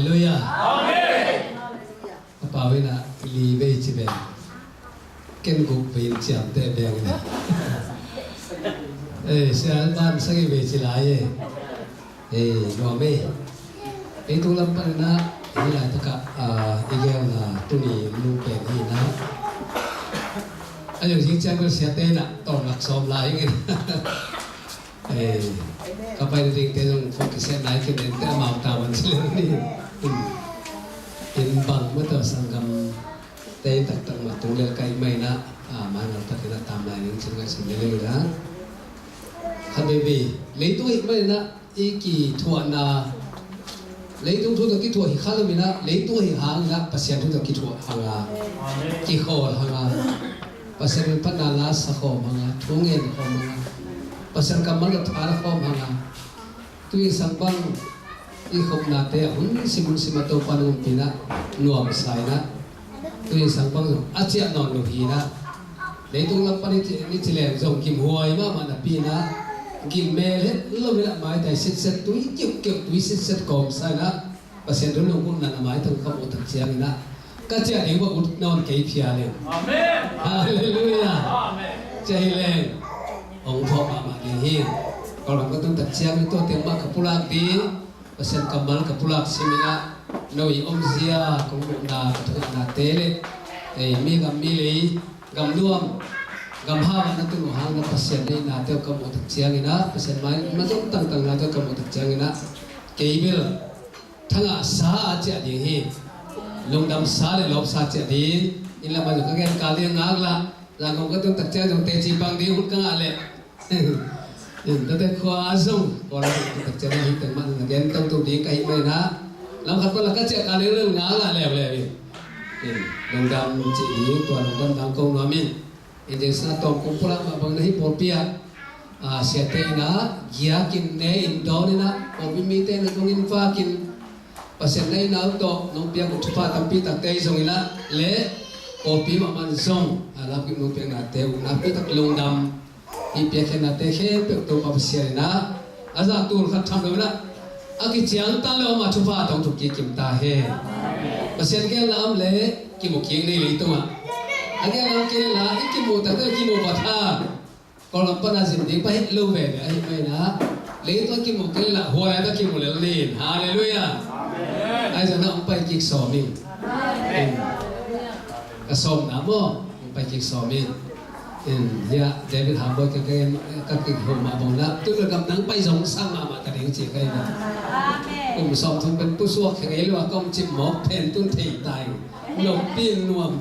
Hallelujah. Amen. Apa wena li be chibe. Ken gục về chạm tệ bèn này. Sẽ ban sẽ về chỉ lại nó mê. Itu lampan na ini lah tak igel na tuni lupa ini na. Ayo sih jangan bersiate na tolak som lain gitu. Kapai ring terung fokusnya naik ke nanti mau tawan selalu ni. Bang betul sanggam teh tak matung le kai mai na mana tak kena tambah ini jangan sendiri lah. Habibi, leitu mai na iki tuan na lấy tung thu được kỹ thuật thì khác mình á lấy tung hình hàng á pasien thu được kỹ thuật hàng á kỹ khổ hàng á pasien mình bắt nala lá sa khổ hàng á thu nghe khổ hàng á pasien cầm mắt thả là khổ hàng á tuy sang băng đi không nát thế hun simun simato panung pina nuam sai na tuy sang băng rồi achia non lo hi na lấy tung lắm pani ni chile dòng kim huai mà na pina kim mê hết lâu mới lại máy tại set túi kiểu túi set còm sai đó và xem đối luôn cũng là máy thằng không một thằng chiang nữa các chị ấy bảo non cái pia lên amen hallelujah amen chạy lên ông thọ mà hiền còn làm cái thằng chiang itu tiếng mà kapulak đi và xem kamal kapulak semina noi ông zia cũng là thằng là tele mi gam mi lấy gam luông gam ha na tu hang na pasien ni na teo kam utak chiang ina pasien mai ma jong tang na teo kam utak chiang ina keibil thanga sa a cha di hi lungdam sa le lop sa cha di in la ma jo ka gen ka le ngak la ngom ka tu tak cha jong te chi pang di hut ka le in ta te khwa zong ko la tak cha hi te man na gen tong tu di kai mai na lam khat la ka cha ka le ngak la le lungdam chi di to lungdam dang kong no min ini sana tong kumpulan abang nahi porpia siate na giakin ne indo ni na obi mite na tong infakin pasien nai na auto nong pia kutupa tampi tak tei zong ina le opi ma man zong alam ki nong pia na te na pi tak lungdam i pia ke na te he pe to pa pasien na aza tur khat tham do na aki chiang tan le ma tupa tong tu ki kim ta he pasien ke na am le ki mo ki nei le to ma agen ang kila ikimu tato ikimu batha kalau pernah sini pahit lu be ai mai na le to ikimu kila hoya to ikimu le lin haleluya amen ai sana umpai kik somin amen kasom namo umpai kik somin ya David Hambo ke các kịch hồn mà bồng na tôi là gặp nắng bay giống sang mà ta đến chỉ cái này cùng som thung bên tu suộc cái ấy là công chim mốc thèn tuân thị tài lộc tiên nuông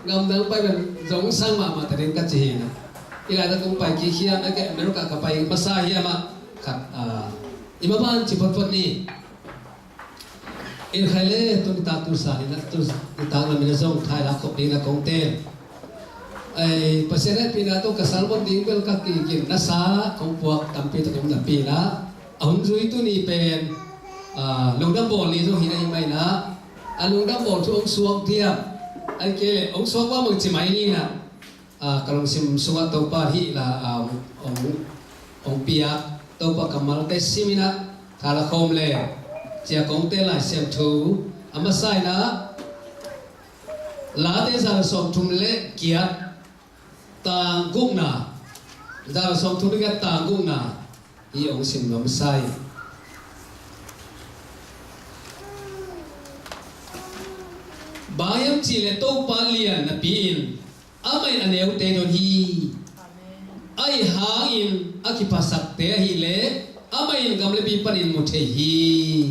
ngầm đang bay bên giống sang mà ta đến các chỉ này thì là ta cũng phải kia kia mấy cái mấy cái bay massage kia mà khát imaban chỉ phật phật ni in khai lệ tôi ta tu sa ni na tu ta là mình giống khai là khop đi là công tên pasien pina to kasal bon ding bel ka ki kin nasa kong puak tampi to kum na pina ahun rui tu ni pen lungdam bol ni so hinai mai na lungdam bol tu ong suak dia ai ke ong suak wa mong chi mai ni na kalong sim suwa to pa hi la ong pia to pa kamal te simina thala khom le chia kong te lai sem thu amasai na la te sa som thum le kiat tang gung na giờ xong thu cái tang gung na ý ông xin ngắm sai bayam chỉ là tô pa liền là pin amai anh em tên don hi ai hang in akipasak te hi le amai gam le pi panin một thể hi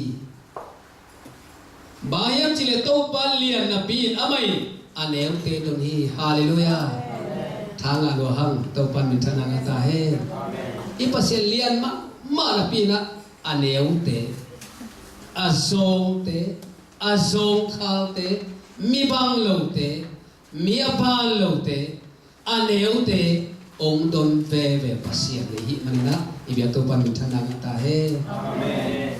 bayam chỉ là tô pa liền là pin amai anh em tên don hi hallelujah thang alo hang tau pan min thana ngata he ipasel lian ma na pina aneu te azong khal te mi bang lo te mi apan lo te aneu te ong don ve pasien hi manina ibia tau pan min thana ngata he amen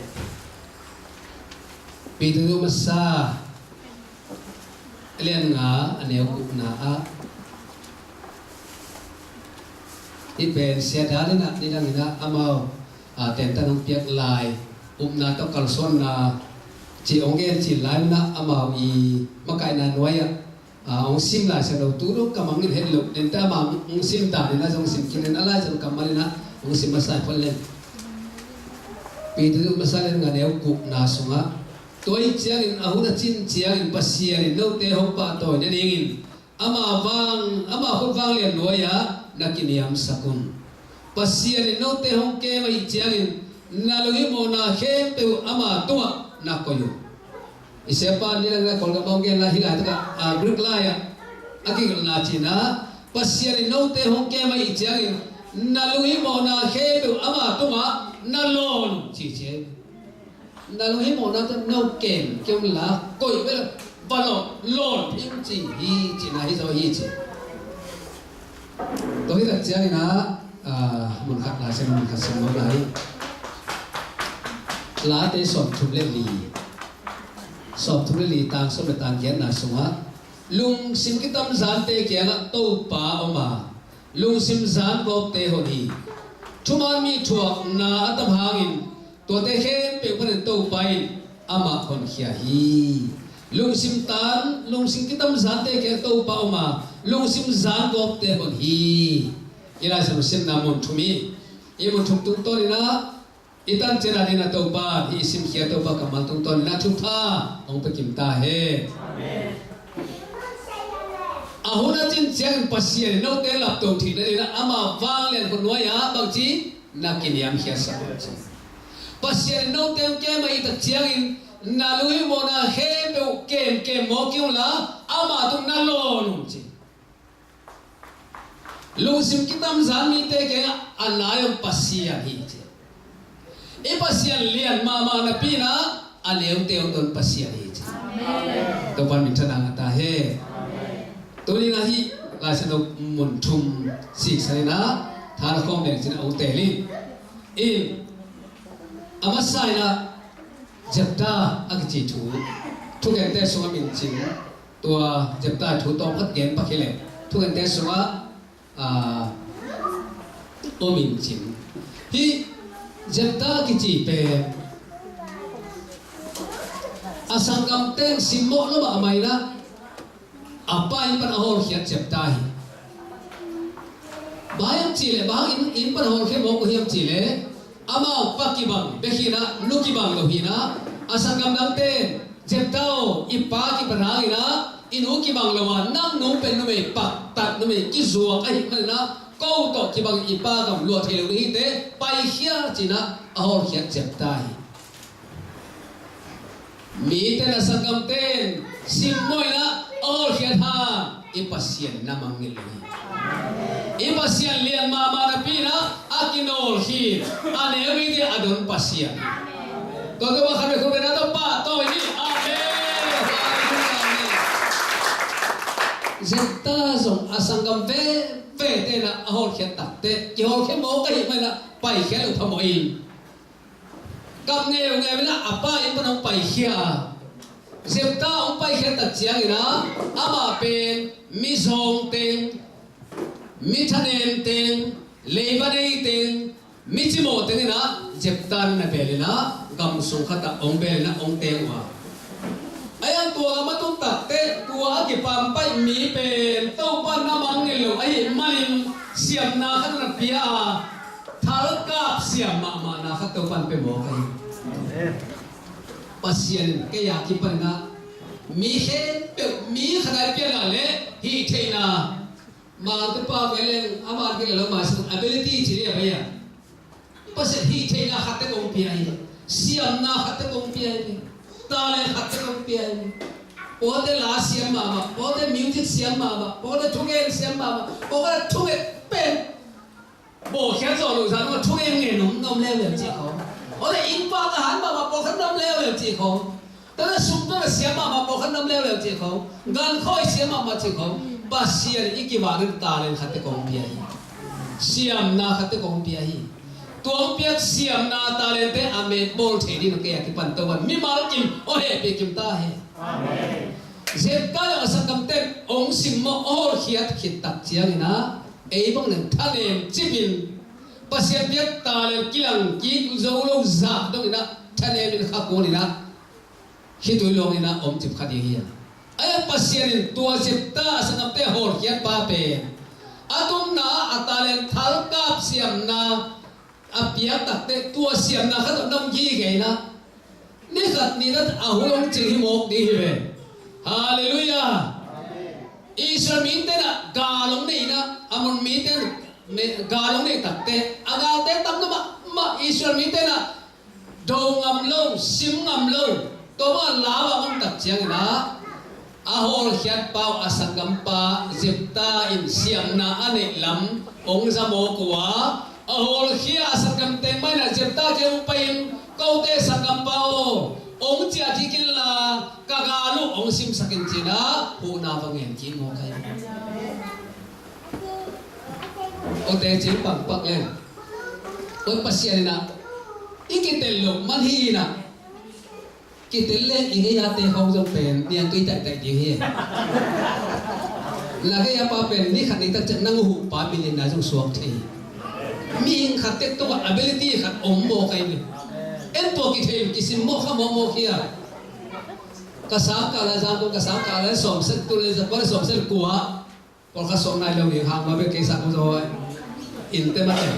pitu masa lian nga aneu ku na a ipen sia dali na ni dang ina amao ten tanong piak lai na to kalson na chỉ ông gen chỉ lại na amao I makai na nuai ông sim lại sẽ đầu tu lúc cầm ông hết lục đến ta mà ông sim ta đến na ông sim kia nên alai sẽ cầm mal na ông sim masai phật lên vì thế masai lên ngài neo cục na sunga tôi chiang in ahu na chin chiang in pasia in no te hong pa tôi nên in ama hốt vang liền nuai na kiniam sakun pasia in no te hong ke mai chiang in na lui mo na khem pe ama tua na koyu isepa ni lang kol ka bawgen la hilai ta group la ya aki na china pasian no te hong ke mai chiang na lui mo na khe pe ama tua na lon chi che na lui mo na ta no ken kem la koi pe balon lon phim chi na hi zo hi chi to hi ta chiang na mun khat la sen mun khat sen mo lai lá tế sọp thục lệ lì tàng sọp lệ tàng kiến na sung ha lung sim cái tâm gián tế kia ngã tô pa oma lung sim gián bọc tế hồn hi chuman mi chuộc na tâm hangin tua tế khen pe phân tô pain ama hồn khia hi lung sim cái tâm gián tế kia tô pa oma lung sim gián bọc tế hồn hi ila sam sim na mon thumi e mon thum tung to ni na itan chena dina toba hi sim khia toba kamal tung ton na thu tha ong pe kim ta he amen ahuna chin chiang pasien no te lap to thi na ama wang len ko noya bang chi na kiniam khia sa pasien no te ke mai ta chiang in na lui mo na he pe kem mo kyung la ama tung na lo nu chi lu sim kitam zan mi te ke anayam pasien hi pasian lian mama na pina aleu teu ton pasian hi amen to ban min thana ta he to ni na hi la sano mun thum si sai na thar khom le chin au te li in amasai na japta ak chi thu gen te so min chin tua japta thu to phat gen pa khile thu gen te so o min chin hi Jepta kici pe asangam ten simmo lo ba mai na apa in pan ahor khiat Jepta hi bayam chile ba in pan ahor khe mo ko hiam chile ama pakibang bekhina nukibang lo hina asangam dang ten Jepta o ipa ki panangina inu kibang lo wa nang no pen no me pak tat no me ki zuwa ai na câu to ki bang ipa gam lo thelu hi te pai hia china ahor hiat chep tai mi te na sakam ten sim moi na ahor hiat ha ipasian namang ngil ipasian lian mama na pina akinol hi ane wi de adon pasian to ba khabe ko na to pa to ni amen zeta zong asangam ve về thế là hồi hiện tập thế chỉ hồi cái mẫu cái gì mà là bảy cái là thầm in cầm nghề với là apa in ông bảy kia dẹp ta ông bảy kia tập chiang gì đó ama pen mi song tên mi thanen tên lê ba đây tên mi chỉ một tên đó dẹp ta là về là cầm sung khát tập ông về là ông tên mà ayang tua ma tung tak te tua ki pam pai mi pen to pan na mang ni lo ai malin siam na khan na pia thal kap siam ma na khat to pan pe mo kai pasien ke ya ki pan na mi he pe mi khadai pia na le hi theina ma te pa velen amar ke lo ma ability chi le bhaiya pasien hi theina khat te kong pia hi siam na khat te kong pia hi tale khatte ko pian pode la siam mama pode music siam mama pode thugen siam mama pode thuge pen bo khen zo lu sa no thugen nge nom le le chi ko pode in pa ka han mama po khan nom le chi ko ta sum ta siam mama po khan nom le chi ko gan khoi siam mama chi ko ba sian ikiwa rin tale khatte ko pian siam na khatte ko pian hi tuang piak siam na talente ame bol thedi no ke ki pan tawan mi mal kim o he pe kim ta he amen zet ka ya sakam te ong sim mo or khiat khit tak chiang ina e bang nang thanem chibin pasien piak talen kilang ki zo lo za dong ina ท่านเองข้ากูนี่นะฮิตุลงนี่นะอมจิบขัดยังไงไอ้ปัสเซียนตัวจิบตาสนับเตะโหดเขียนป้าเป็นอาตุนนาอัตาเลนทัลกับเสียมนาอาเปียตักเตะตัวเสียมนาเขาต้องน้ำยี่ไงนะนี่ขัดนี่นั่นอาหุลงจิหิมกดีเว้ยฮาเลลูยาอิสราเอลเนี่ยกาลงนี่นะอามุนมีเนี่ยกาลงนี่ตักเตะอากาเตะตั้งตัวมาอิสราเอลเนี่ยดงงำลงซิมงำลงตัวว่าลาวมันตักเชียงนะอาโหลเขียนเป้าอาสังกัมปาจิบตาอินเสียงนาอันนี้ลำองค์สมโกวาอาโหลเขียอาสังกัมเต็มไม่นะจิบตาเจ้าไปเขาเตสังกัมปาองค์เจ้าที่กินละกากาลุองค์ซิมสักินจีนะผู้นาฟังเห็นกินโมกันโอเตจิปักปักเลยโอ้ปัสยานะอีกิเตลลุมันฮีนะกิเตลเล่อีกอย่างเตะเขาจะเป็นเนี่ยตัวใหญ่ใหญ่ดีเฮียแล้วก็ยาปาเป็นนี่ขัดนี่ตั้งใจนั่งหูปาบิลินนะจงสวมทีมีขัดเตะตัว ability ขัดอมโมกันเลยเอ็นตัวกิเทมกิสิมโมข้ามโมเคียกระสากาลจามตัวกระสากาลสมเสร็จตัวเลยจะว่าสมเสร็จกัวพอเขาส่งนายเราอย่างห่างมาเป็นเกษตรกุศลอินเตมาเต็ม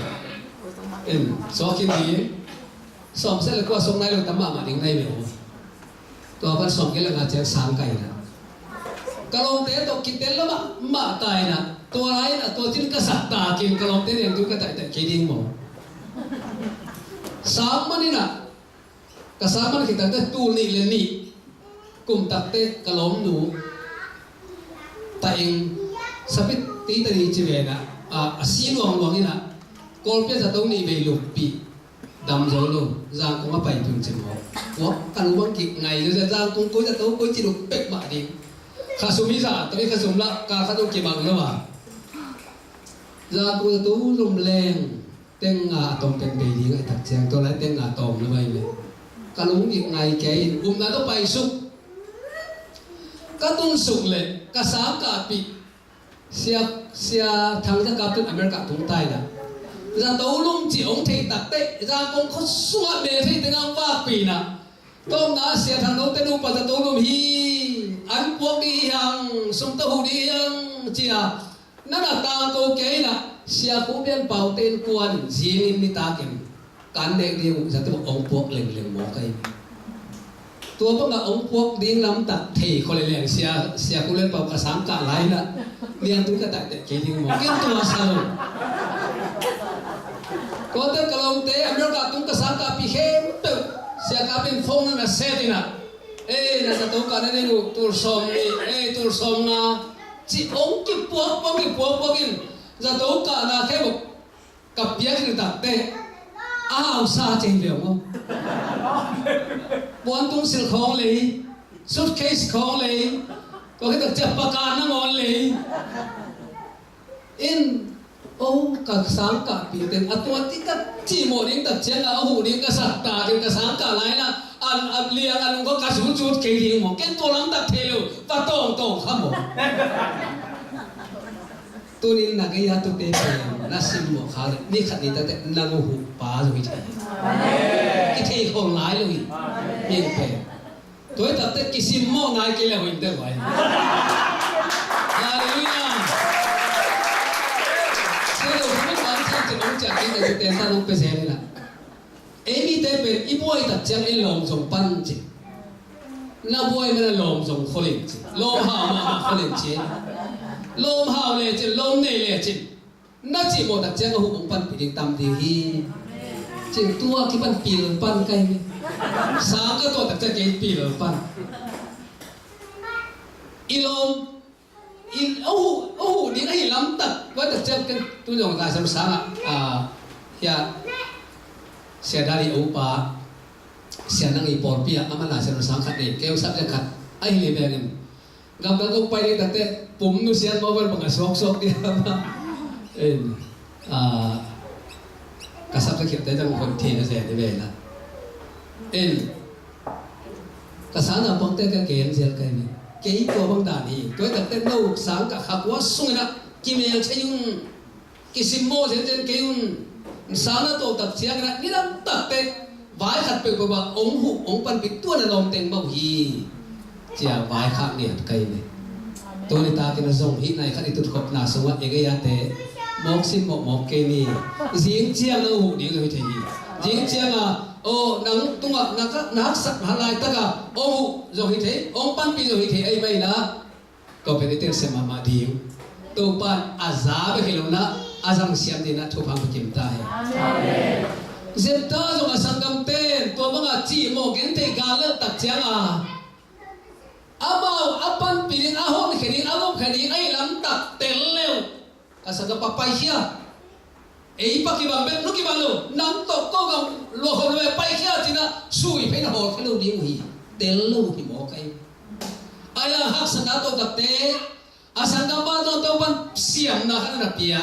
อินสอกินดีสมเสร็จกัวส่งนายเราตั้มมาดิ้งในเบลตัวพันสมกิเลงอาจจะสามไก่นะกะลงเตะตัวกินเตะแล้วมาตายนะตัวไรนะตัวที่กษัตริย์ตากินกะลงเตะอย่างตัวกระต่ายแต่กินดิ้งหมดสามมันนี่นะกษัตริย์มันคิดแต่ตัวนี่เลยนี่กลุ่มตักเตะกะลงหนูแต่เองสปิตตีตรีจีเวนะสีหลวงนี่นะกอลเปียจะต้องนี่ไปลุกปีดำโจลุจางคงมาไปถึงจิ๋ววะกันวังกิไงจะจางคงกูจะต้องกูจิลุเป็กมาดิข้าสุมิสาตอนนี้ข้าสุมละกาข้าต้องกี่บางแล้ววะจางกูจะต้องลมแรงเต็งงาตรงเต็งเบดีไงตักเชียงตัวไรเต็งงาตรงแล้วไปเลยกันวังกิไงแกอินอุ้มนั้นต้องไปสุกก็ต้องสุกเลยก็สามกาปีเสียทางจะกลับถึงอเมริกาทุ่งใต้นะra đấu lung chỉ ông thầy tạc tệ ra cũng có suốt bề thầy tiếng Anh va quỷ nè tôm đã xẻ thằng đấu tên ông bà ra đấu lung hi ăn quốc đi hàng sông tàu hủ đi hàng chỉ à nó là ta câu kế nè xẻ cũng biết bảo tên quan riêng im đi ta kiếm cán đệ đi ra tới ông quốc lềng lềng mỏ câyตัวพวกเราองค์พวกดิ้งล้ำตัดเทคนเลยแหล่งเสียกูเล่นเป่ากระสามกะไหลละเรียนตุ้งกระตัดเด็กเกดิ้งหมอเกี่ยวตัวสาวก็เด็กกะลงเตะอเมริกาตุ้งกระสามกะปีเข้มตึกเสียกะเป็นฟงนั่นเสดินะน่าจะตุ้งกันนี่ดูตัวสมนี่ตัวสมนะจีองค์กิบพวกกินจะตุ้งกันนะแค่บอกกับเปียกนี่ตัดเตะอ้าวซาเจงเดียวมั้งบอลตุ้งสิลของเลยสุดเคสของเลยก็แค่ตัดจับปากกาหน้างอนเลยอินโอ้กับสามกับปีเต็มอัตัวที่ก็จีโมดิ้งตัดเชียงเอาหูดิ้งก็สัตตาดิ้งก็สามกับไรนะอันเลียอันก็กระสุนจุดเกี่ยงหมอแกตัวหลังตัดเทลปะโต้งข้ามหมอตัวนี้นักยาตัวเตะน่าสิมหมอขาเลยนี่ขัดนี่แต่นั่งหูป้าเลยที่ที่เทของหลายเลยยังเป็นตัวแต่แต่กิสิมหมอนายกิเลวินเตอร์ไว้ฮาเลลูยาเชื่อเราไม่ฟังที่จะน้องจากที่จะเตะตาลูกไปเสียเลยนะมีเตะเป็นอีบอยตัดเชียงไอ้ลมส่งปั้นจิน้าบอยมันลมส่งคนเล่นจิลมหาวมาคนเล่นจิลมหาวเลยจิลมเนี่ยเลยจิน่าจิโมตัดเชียงก็หุบปั้นปีกตามดีฮีจิตัวที่ปั้นปีเลยปั้นไกลสามก็ตัวตัดเชียงกี่ปีเลยปั้นอีลมอีโอ้โหนี่ไอ้ลำตัดว่าตัดเชียงกันตัวอย่างการสร้างอย่าเสียดายอุปาเสียนังอีปอร์ปีอะมันน่าเสียนสังขัดเองเกี่ยวสับจะขัดไอ้เลี้ยงกับแล้วก็ไปได้ตั้งแต่ปุ่มนู้เสียนมาวันบังสอกเดียวมากระสับจะเขียนได้ตั้งคนเทียนเสียได้เวลากระสันอ่ะบางแต่ก็เกี่ยนเสียกันนี่เกี่ยตัวบางด่านนี่ตัวตั้งแต่นู้สังกับขับว่าสุ่งนะกิเมลใช้ยุ่งกิสิมโมเสียนเกี่ยงสังแล้วตัวตัดเสียกันนี่นั่นตัดเตะ vài khát bèo bạc ông hụ ông pan bị tua là lòng tiền bao hi chia vài khát niệm cây này tôi đi ta cái nó dùng hít này khát đi tụt khop na sống cái cái thế mọc xin mọc cây này riêng chiang nó hụ điều rồi thì riêng chiang à ô nắng tung à nắng sắc hà lai tất cả ông hụ rồi thế ông pan bị rồi thế ấy vậy là có phải để xem mà điều tôi pan azab cái lâu na azang siam đi na thu phang kim ta hay dẹp ta rồi mà sang cầm tên tôi mang à chỉ một cái thế gà tắc chiang à abau apan pilin ahon khedin alom khedin ai lam tak tel leo asaga papai hia ei pa ki bang ben lu ki bang lu nam to ko gam lo ho le pai hia tina sui pe na ho khelu ding hi tel lu ki mo kai aya hak sanga to tak te asanga ba to ban siam na han na pia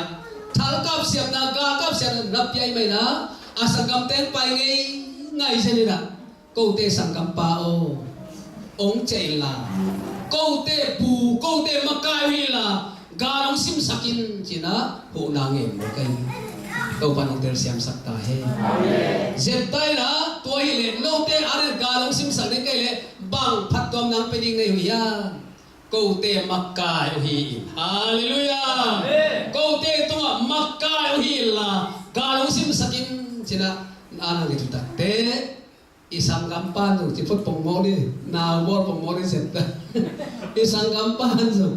thal kap siam na ga kap siam na pia mai na asangam ten pai ngai se ni na ko te sangam pa o ông chạy là câu tê bù câu tê mà cài huy là gà ông sim sakin chỉ na hộ nàng em một cái câu pan ông tê xem sắc ta he dẹp tay là tôi hi lệ lâu tê anh gà ông sim sak đến cái lệ bằng phát tom nàng pe ding này huy ya câu tê mà cài huy hallelujah câu tê tua mà cài huy là gà ông sim sakin chỉ na anh cái chúng ta tê isang gampan tu, cepat pemori, nawar pemori seta. Isang gampan tu,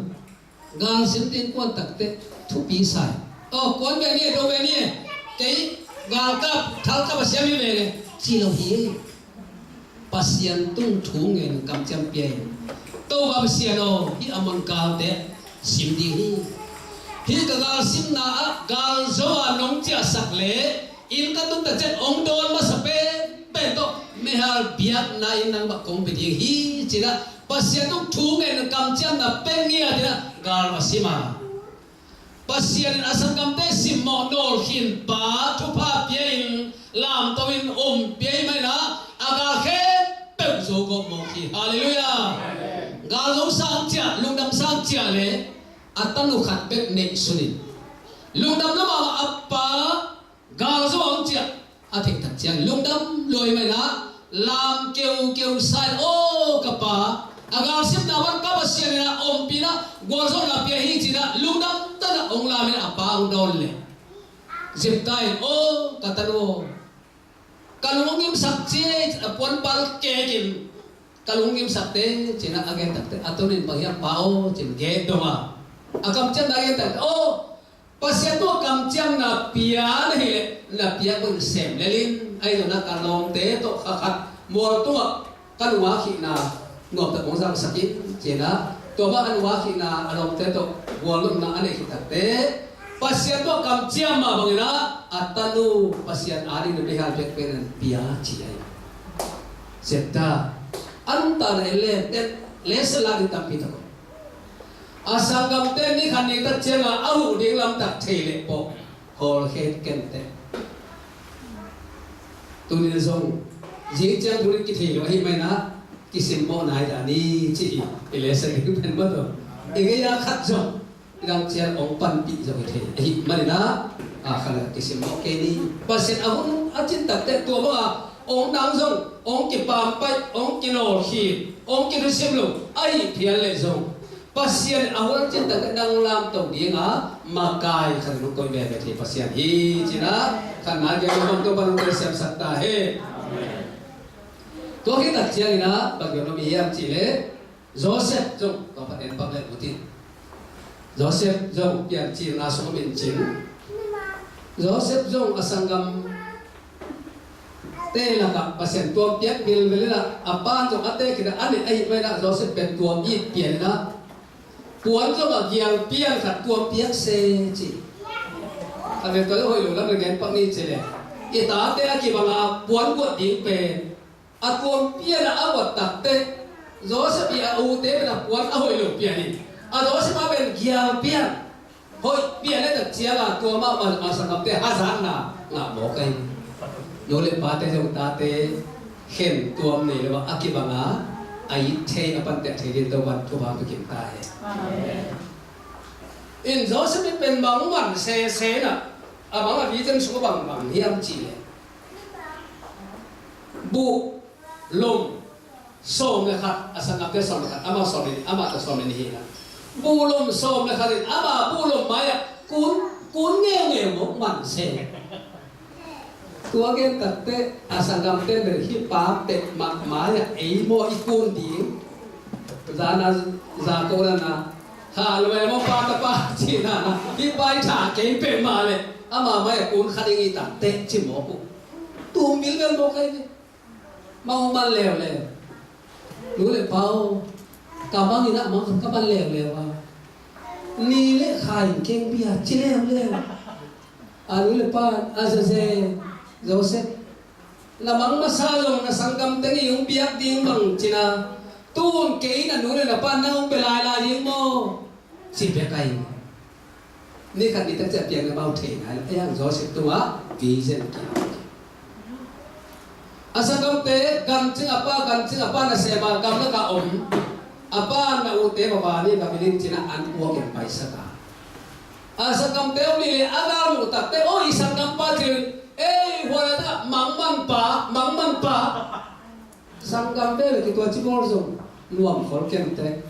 gal sentin kuat tak te, tu pisai. Oh, kuat beni, do beni, kei gal kap, thal kap siapa beni, silau hi. Pasien tung thungen kam champion. Tau bab siano, hi amon gal te, sim di hi. Hi gal sim na, gal zoa nong cia sakle, in katung tajet ong don masape, bento. Mehal biak na inang bakong bedi hi cina pasien tu thungen kamciam na pengia dia gal masima pasien asam kamte simmo nol hin pa thupa pien lam tawin pien mai na aga khe pe zo go mo ki hallelujah gal lo sang chia lungdam sang chia le atanu khat bek ne sunin lungdam lama appa gal zo ang chia athik thak chiang lungdam loi mai na lam kêu sai ô kapa agar sim na wan ka pasien na pina gorzo na pia hi china lungdam ta na ong lam na apa ang dol le zip tai ô katano kalungim sakche apon pal kekin kalungim sakte china agen takte atonin bagya pao chin ge doma akam chan agen tak ô pasien to kam chang na pia na pia kun sem lelin ai rồi na kalong te to khat mua to kalwa khi na ngọc ta bong sang sakit chena to ba anwa khi na along te to walum na ane kita te pasien to kam chiam ma bangina atanu pasien ari no behal pek pen pia chi ai seta anta na ele le sala di tampi to asangam te ni khani ta chenga ahu ding lam tak thele po hol het kente tuni zong jing chang tuni ki thelo hi mai na ki simbo nai da ni chi ele sa ki pen ba to ege ya khat zong dang chen ong pan pi zo the hi mai na a khala ki simbo ke ni pasen ahun achin tak te to ba ong dang zong ong ki pam pai ong ki no hi ong ki sim lo ai phial le zong pasien ahun achin tak dang lam to ding a makai khan no koi be the pasien hi china kan na ge mong to ban ko sem sakta he to ki tak chiang ina bagyo no mi yam chi le Joseph jong ko pa en pak le utin Joseph jong pian chi na so bin chin Joseph jong asangam te la ka pasien to pian bil velina apa jong ate kida ani ai mai na Joseph pen to i pian na puan jong a giang pian khat to pian se chi ave to hoi lo lam gen pak ni chele ita te a ki banga puan ko ding pe a tuam pia na awat tak te Joseph ya u te na puan a hoi lo pia ni a Joseph a ben giang pia hoi pia le tak chia la to ma ma sang te hazan na mo kai yo le pa te jong ta te khen tuam ni le ba a ki banga ai the apan te the to wan to ba ki ta he in Joseph ben bang man se na abang abi chen su bang hiam chi le bu lom som le khat asanga pe som khat ama som ni ama ta som ni hi na bu lom som le khat ama bu lom maya kun nghe mo man se tua gen tat te asangam te ber hi pa te maya ei mo ikun di zana za ko na ha lo mo pa ta pa chi na hi pai tha ke pe ma le ama maya kun khadingi ta te chi mo ku tu mil vel mo kai ni mau man leo leoรู้เลยเปล่ากำบังนี่นะมันก็บันเลวเลยว่านี่เละขายเก่งเบียร์ชิเลวเลยรู้เลยป่ะอาเซโจเซละมังมาซาลงนะสังกัมเตนี่ยงเบียร์ดิ้งบังจีน่าตูนเกย์น่ะรู้เลยนะป่ะนั่งเปลายลายยิงโมสิเปียกไก่นี่ขันนี้ตั้งใจเปียกในเบาเทนนะไอ้ยังโจเซตัววีเซนกิasagam te gam ching apa na sema gam na ka apa na ute baba ni ka bilin china an uwa ke paisa ka asagam te uli le agar mu ta te o isagam pa thil wala ta mangman pa sangam te ki to chi bor zo luam khol ken te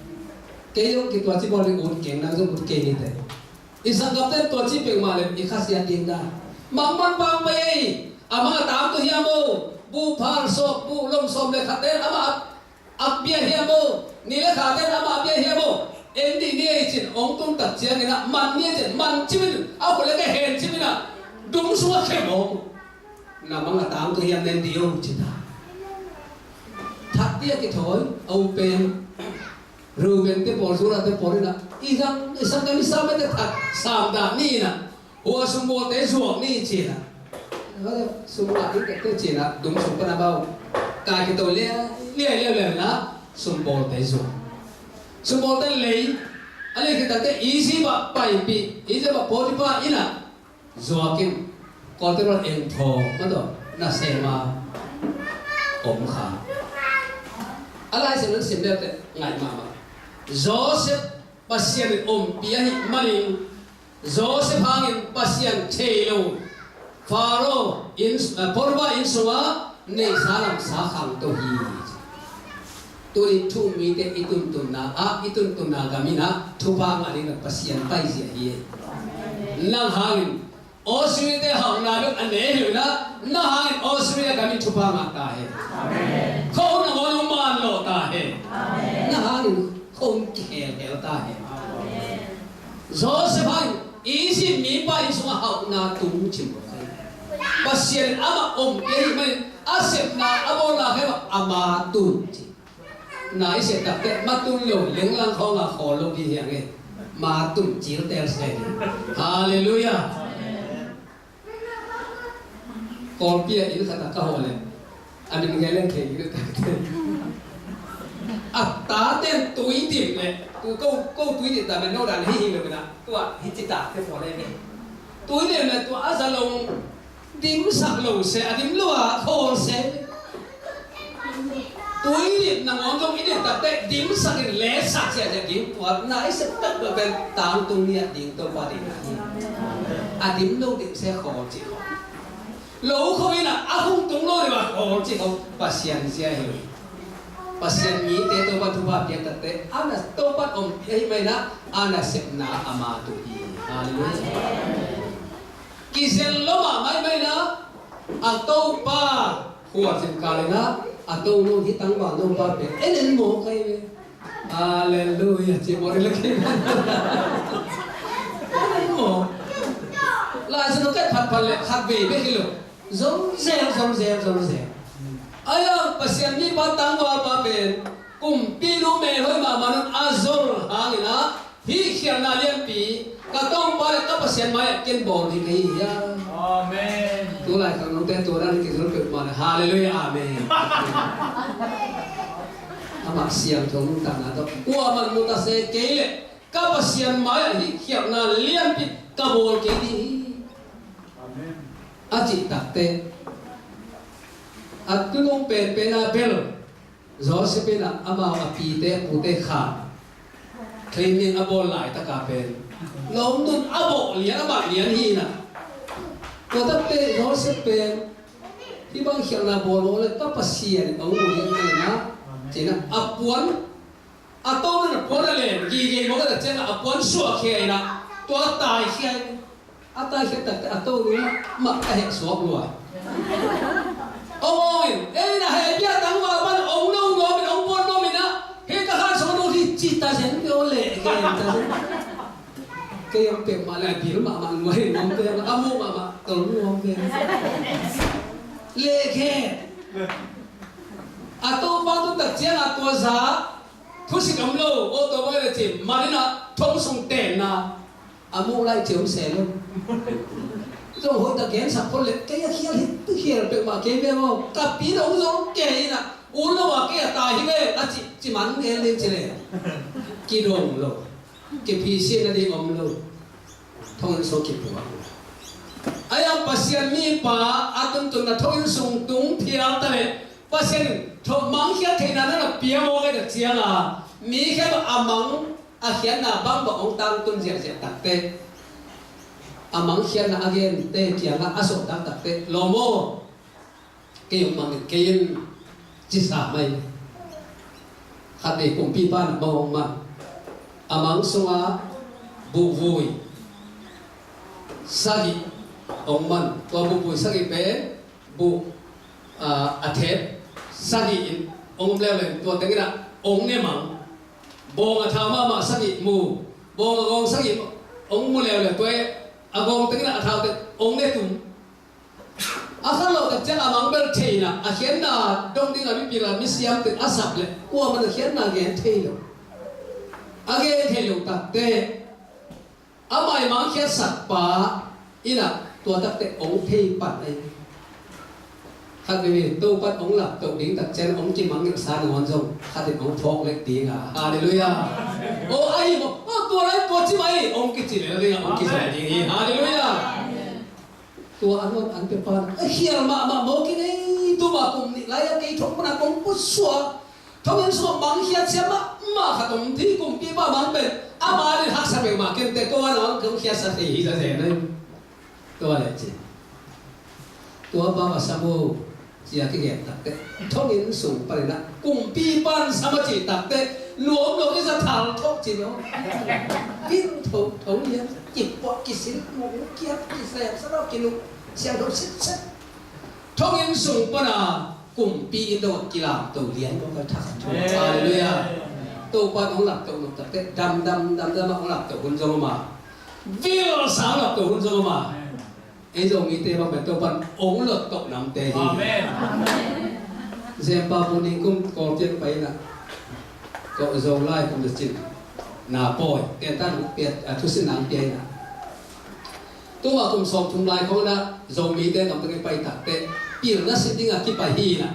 ke yo ki to chi bor ni un ken na zo ut ke ni te isagam te to chi pe ma le i khasia ding da mangman pa pe ama tam to hiamo bu phar so bu lom som le khaten ama apia hiamo ni le khaten ama apia hiamo endi ni chin ong tung tak chiang ina man ni chin man chimin a ko le ke hen chimina dung suwa khe mo na manga tam to hiam nen dio chita thak dia ki thoi au pen ruben te por sura te porina isang kami sama te thak sam da ni na ho sumo te suok ni china semua itu kita cina dum sumber abau kaki kita lihat na sumbol tezo sumbol te lei ale kita te isi ba paipi isi ba poti pa ina zoakim kontrol entho mado na sema omkha alai semen simbe te ngai mama Joseph pasien piahi maling Joseph hangin pasien thelo Faro porba insua ne salam sakham to hi tuli thu mi te itun tunna gamina thupa ngari na pasian pai sia hi nang hangin osri te hang na lu ane hu na na hangin osri gami thupa nga ta he amen ko na mo man lo ta he amen na hangin khom ke ta he amen Joseph hang isi mi pa insua hang na tung chim pasien ama ke mai asep na abola he ama tu na ise tak te matun lo leng lang kho nga kho lo bi hiang e ma tu chil tel se hallelujah kon pia il khata ka ho le ani ngai len ke il ta te ta ten tui dim le tu ko tui dim ta men no dan hi le na tu hi chi ta te fo le ni tui le na tu azalong dim sak lo se adim lo a khol se tui dim na ngom jong ide ta te dim sak le sak se ja dim wa na ai se tak ba ben tang tung ni ding to pa ding adim lo dim se khol chi lo khoi na a hung tung lo de ba khol chi khol pasien sia hi pasien ni te to ba thu ba pia ta te ana to pa om ei mai na ana sep na ama tu hi hallelujah Kisel loma mai na atau pa huat sim kalena atau no hitang ba no pa pe enen mo kai me hallelujah che mo le ke enen mo la se no kai phat le khat be be kilo zong ze aya pasian ni ba tang ba pa pe kum pi no me hoi ma man azor hangina hi khiana lian pi katong pare ka pasien mai ken bor ni kai ya amen tu lai ka no te to ra ni ke zor pe ma hallelujah amen ama siam thong ta na to wa man mu ta se ke le ka pasien mai hi khiap na lian pi ka bor ke di amen achi ta te at tu nong pe na bel zo se pe na ama api te pu te kha cleaning abol lai ta ka pen lom nun abo lian ba lian hi na ko ta pe no se pen ที่บางเขียนนาโบโลเลยก็ประเสียนเอาหมดเลยนะจีน่ะอับวนอัตโต้นั่นอับวนอะไรกี่กี่มันก็จะเจ้าอับวนสัวเขียนะตัวตายเขียอัตตายเขียแต่อัตโต้รู้มาแค่สวบรัวโอ้ยเอ้ยนะเฮียพี่ตั้งว่าบ้านองค์น้องน้องเป็นองค์บนน้องเป็นนะเฮ้ยก็หาสมนุที่จิตตาเซนเปียวเล่แกยังจะแกยังเปลี่ยนมาแล้วพี่รู้มามันไว้น้องเปลี่ยนอามูมาตัวน้องเปลี่ยนเล่แค่อัตโต้บ้านตัวตัดเจ้าตัวซาทุกสิ่งกำลังโอ้ตัวไม่ได้จิมาเนี่ยนะทงส่งเต้นนะอามูไล่เจียวเสร็จตัวหัวตะเกียงสับคนเล็กแกยังเขียนเขียนเป็นมาเกี่ยวกับกับปีเราเราแกน่ะอุ้นเราว่าแกตายที่เว้ยอ่ะจิมันแกเล่นเฉยกี่ดงเรากี่พีเสียนั่นเองอมเราท้องส่งกี่ปัวไอ้ยังปัสยันมีป่าอาตุนตุนน่ะท้องส่งตุงเพียงแต่เลยปัสยันท้องมังเขียนเท่านั้นน่ะเปียโมกันเจียงอ่ะมีแค่ว่าอามังอาเขียนน่ะบางบอกองตังตุนเสียเสียตักเตอามังเขียนน่ะอาเกนเตเกียงน่ะอาสตังตักเตโลโมเกี่ยวมังเกี่ยนจิสาไม่ขัดเด็กกลุ่มพี่บ้านมองมาอามังสวาบุบุยสักิองมันตัวบุบุยสักิเป็นบุอาเทปสักิองเลี้ยวเลยตัวตั้งกันองเนี่ยมังบงอาทามาสักิมูบงองสักิองมูเลี้ยวเลยตัวagong tengah athau te ong ne tum akhar lo tak jang amang ber theina akhian na dong ding ami pila misiam te asap le kwa man akhian na gen theilo age theilo tak te amai mang khia sat pa ina tua tak te ong thei pat ai khát về tu bắt ong lap tu ding tak chen ong chi mang sa ngon jong khát te ong phok le ting à hallelujah ô ai mo tua lai tua chi mai ong ki chi le ding ong ki chi ding hallelujah tua an pe pan hial ma mo ki nei tu ba kum ni lai cái thong na kong pu suwa thong en suwa mang hiat sia ma khatom thi kum pi ba mang ben ama ni hak sa be ma ken te tua no kum hiat sa thi sa se nei tua le chi tua ba ma samu chia cái ghẹn tạc tệ thông in sủng phải là cùng pi ban sao mà chỉ tạc tệ luống cái ra thảo thông chỉ nó biết thấu nhé chỉ bỏ cái xin ngủ kia cái xem sau đó cái lục xem đâu xích thông in sủng phải là cùng pi đâu chỉ làm tổ liên nó phải thẳng hallelujah tổ quan ông lập tổ lục tạc tệ đâm mà ông lập tổ quân dông mà viêu sáng lập tổ quân dông mà ấy rồi nghĩ thế mà mình tôi vẫn ống lợt cộng nắm tê gì xem bao nhiêu cũng có tiền bay là cậu dầu lai cũng được chỉnh nà bồi tiền ta cũng biệt thu sinh nắng tiền là tôi vào cùng sòng thùng lai không là dầu mỹ tê nằm tới bay tạc tê biển nó sẽ đi ngã cái bài hi là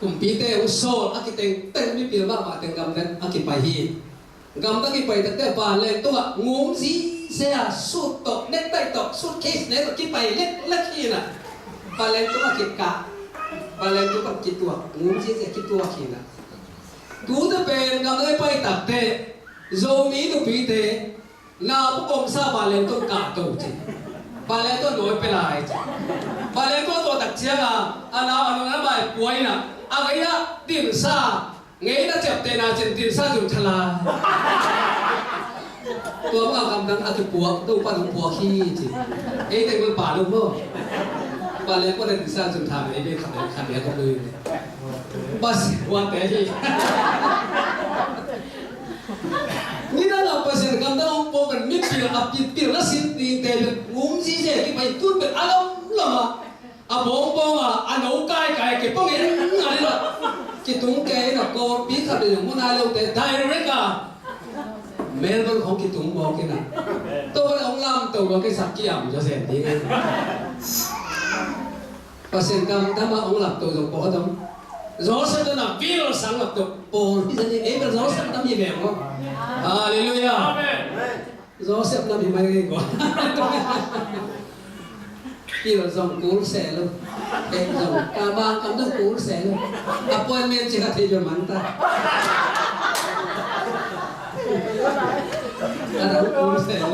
cùng pi tê ông sô ác cái tên mi biển mà tên gầm lên ác cái bài hi gầm ta cái bài tạc tê bàn lên tôi bảo ngốm gì xe suốt tộc nét tay tộc suốt case nét cái bài lết kia nè và lên tôi kịp cả và lên tôi kịp tua muốn gì sẽ kịp tua kia nè tú tới bên gặp cái bài tập thế rồi mỹ tôi bị thế nào cũng công sao và lên tôi cả tổ chứ và lên tôi nói về lại và lên tôi tập chiang anh nào nói bài cuối nè cái đó tiền xa nghe nó chập tiền nào tiền xa dùng thà làตัวมันกำลังอาจจะปวดตัวปั้นปวดขี้จีเอ้แต่มันป่าลุงพ่อป่าเล็กก็ได้ถึงสร้างจนทำไอ้เด็กขัดเนี้ยก็เลยบัสวันแต่ที่นี่นั่นเราเปอร์เซ็นต์กำลังองค์ปกันมิตรปีละปีละสิบตีแต่เป็นงุ้มซีเจที่ไปตุ้นเป็นอารมณ์ละมาอ่ะบองอันเอาไก่เก็บป้องเองอะไรล่ะกิตุ้งแกน่ะก็ปีขัดเรื่องมันอะไรแต่ได้เรื่องอ่ะเมลเบิร์นของกิตุ้งบอกกันนะตัวองค์ลำตัวก็สักกี่อ่ะจะเสร็จดีไงเปอร์เซ็นต์กำถ้ามาองค์ลำตัวจะพอต้องรอสักหน่อยวิโรสังลำตัวโปนที่จะนี่เป็นรอสักน้ำยี่แมวฮาเลลูยารอสักน้ำยี่แมวก่อนที่เราส่งกูเสร็จแล้วเป็นส่งกาบางคำต้องกูเสร็จแล้วอัปปอยเมนจิกาเทจมันตาada ukur saya,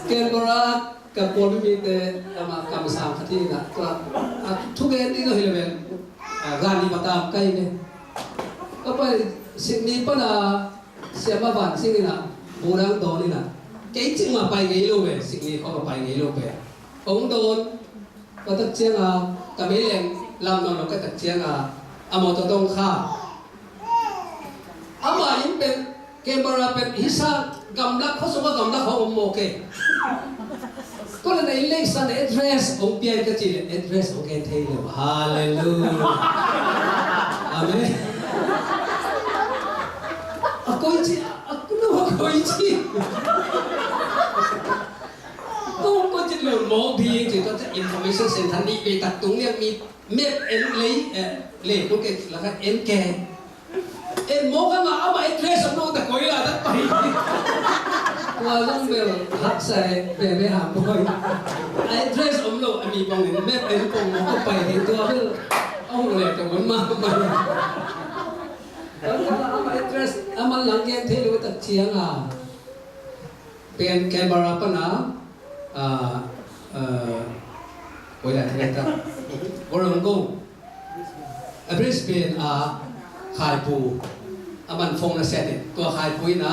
kira-kira kapol mi te ama kamu sam hati nak, kalau ทุกเอ็นนี่ก็เห็นเลยงานนี้มาตามใกล้เนี่ยก็ไปสิ่งนี้ปะนะเสียมาบ้านสิ่งนี้นะบูรังโดนนี่นะแกจริงมาไปไงลูกเว้ยสิ่งนี้เขาไปไงลูกเว้ยองโดนก็ตัดเชียงกับไม่เลี้ยงลำนอนเราก็ตัดเชียงอามอตัวต้องข้าอามายิ่งเป็นเกมบาราเป็นฮิซ่ากำลังเขาสมว่ากำลังเขาอมโมเกก็เลยในเลขสันเอเดรสองเปียนก็จีเอเดรสองเกนเทลฮาเลลูยาอาเมนaku isi aku nak aku isi tôi có chất lượng mô bì thì tôi sẽ information center đi về tập trung này mi mét em lấy của cái là cái em kè em mô cái mà áo bài dress xong luôn ta coi là tất bày qua trong bèo hấp xài về hàm bôi ai dress ống lộ mi bằng đến mét em cùng nó bày thì tôi biết ông này cả muốn mà ama address ama langgen thelu tak chianga pen camera pana oi la theta orongong address pen khai pu aman phone na set to khai pu na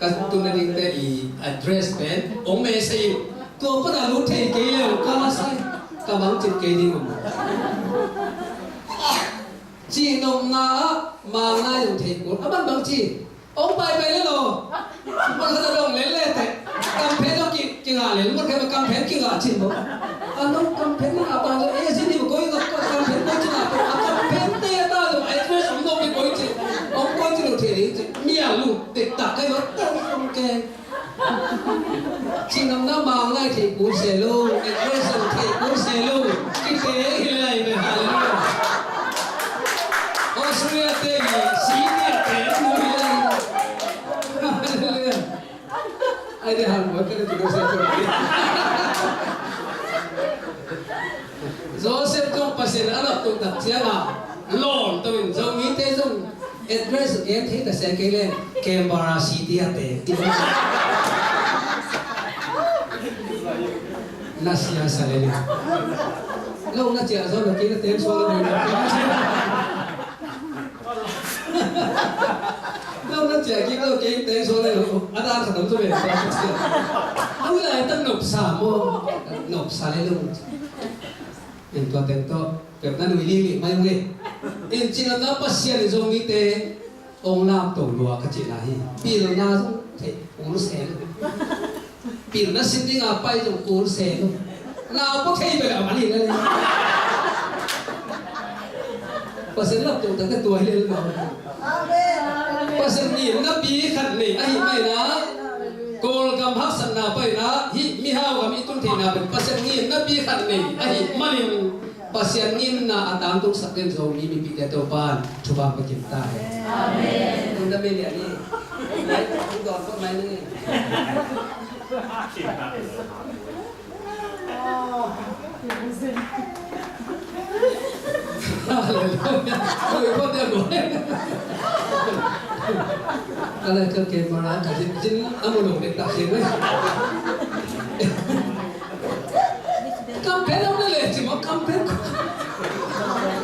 ka tu na ding te I address pen ong me sei to pa da lu thei ke le ka la sai ka bang chit ke ding chỉ nông na mà ngay dùng thịt của các bạn bằng chỉ ông bài bài lên rồi mà người ta đồng lên lên thế cầm phép nó kì ngả lên một cái mà cầm phép kì ngả chìm bóng nó cầm phép nó bảo cho ê xin đi một coi cầm phép coi chỉ là cầm phép tê ta rồi ai phép sống đâu bị coi chỉ ông coi chỉ được thể thì mía luôn để tạt cái nó tông không kê chỉ nông na mà ngay thì cũng sẽ luôn ai phép sống thì cũng sẽ luôn cái thế cái này này hà lên Australia tegi, Syria tegi, Nubian. Hallelujah. Ada hal buat kita juga saya pergi. Joseph tu pasal anak tu tak siapa, loan tu in, jom itu jom address yang kita sekali Canberra City ate. Nasihat saya ni. Lau nak cakap soal kita tengok soal ni. Đâu nó chỉ cái đâu cái tên số này rồi, anh ta khởi động cho mình sao không biết. Ông lại tăng nộp xả lên luôn. Em tên to, kiểu ta nuôi đi mấy người. Em chỉ là nó bắt xe để dùng cái tên ông làm tổ lúa cái chuyện này. Bây giờ na thì uống xe luôn. Bây giờ nó xin đi ngáp bay dùng uống xe luôn. Nào có thấy về làm gì nữa. Pasal lah tu tak tua hilang lah. Pasal ni nabi kan ni, ahi mai na, kol gam hak sana pai na, hi mihau kami tu tina pen. Pasal ni nabi kan ni, ahi malim. Pasal ni na atang tu sakden so ni mi pide tu pan, cuba bercinta. Amin. Tunda beli ni, ni tu dor kau main ni. Hallelujah. Kau dia boleh. Kalau kerja mana, kasih jin, amu dong tak sih. Kampen apa le? Cuma kampen.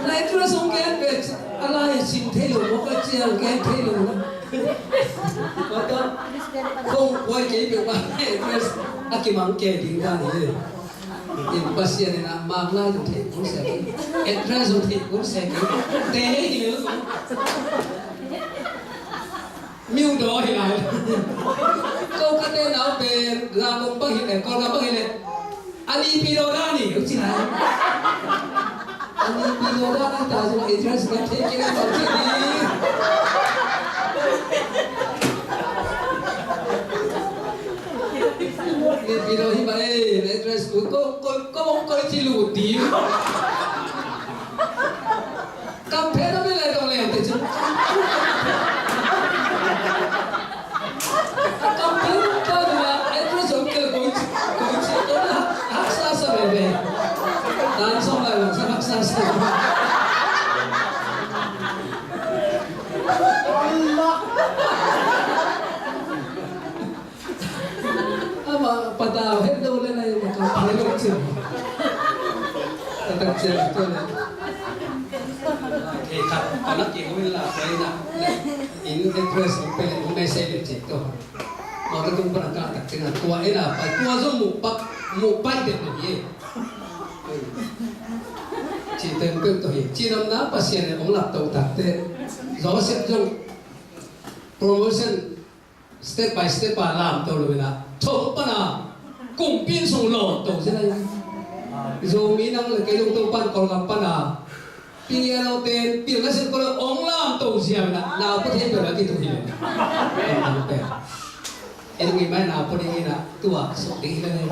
Nah itu lah songken bet. Allah isim thelu, muka cian ken thelu. Betul. Kau boleh jadi apa? Terus akimang ke tinggal ni. Yang pasien nak magna tu thei cũng sẽ address tu thei cũng sẽ tế gì nữa miêu đó thì lại câu cái tên nào về làm công bác hiện này con làm bác hiện này anh đi pido ra nhỉ đúng chứ này anh đi pido ra đang tạo ra address cái thế cái này chuyện gì Video hi bare address ko coi chi lu ti cam phê nó mới lại đâu liền thì chứ cam phê cho là address ông kia coi chi đó là hắc sa sa về dan xong lại làm sao hắc sa sa patao hết đâu lên này mà còn thấy lộ chừng. là chơi là tôi là thì thật còn nó chỉ có là cái là in cái press cái cái message để chết thôi mà tôi cũng vẫn cả cái là tua ấy là phải tua giống một bay được gì chỉ tên tôi thôi chỉ năm nào pasien này ông làm tàu tạt thế gió sẽ dùng promotion step by step làm tàu rồi là thổ pa na cùng pin sung lò tàu thế này rồi mỹ năng là cái dùng tàu pan còn gặp pa na pin ya nó tên pin nó sẽ có là ông làm tàu gì à nào có thể được là cái tàu gì em nghĩ mai nào có đi là tua sốt đi lên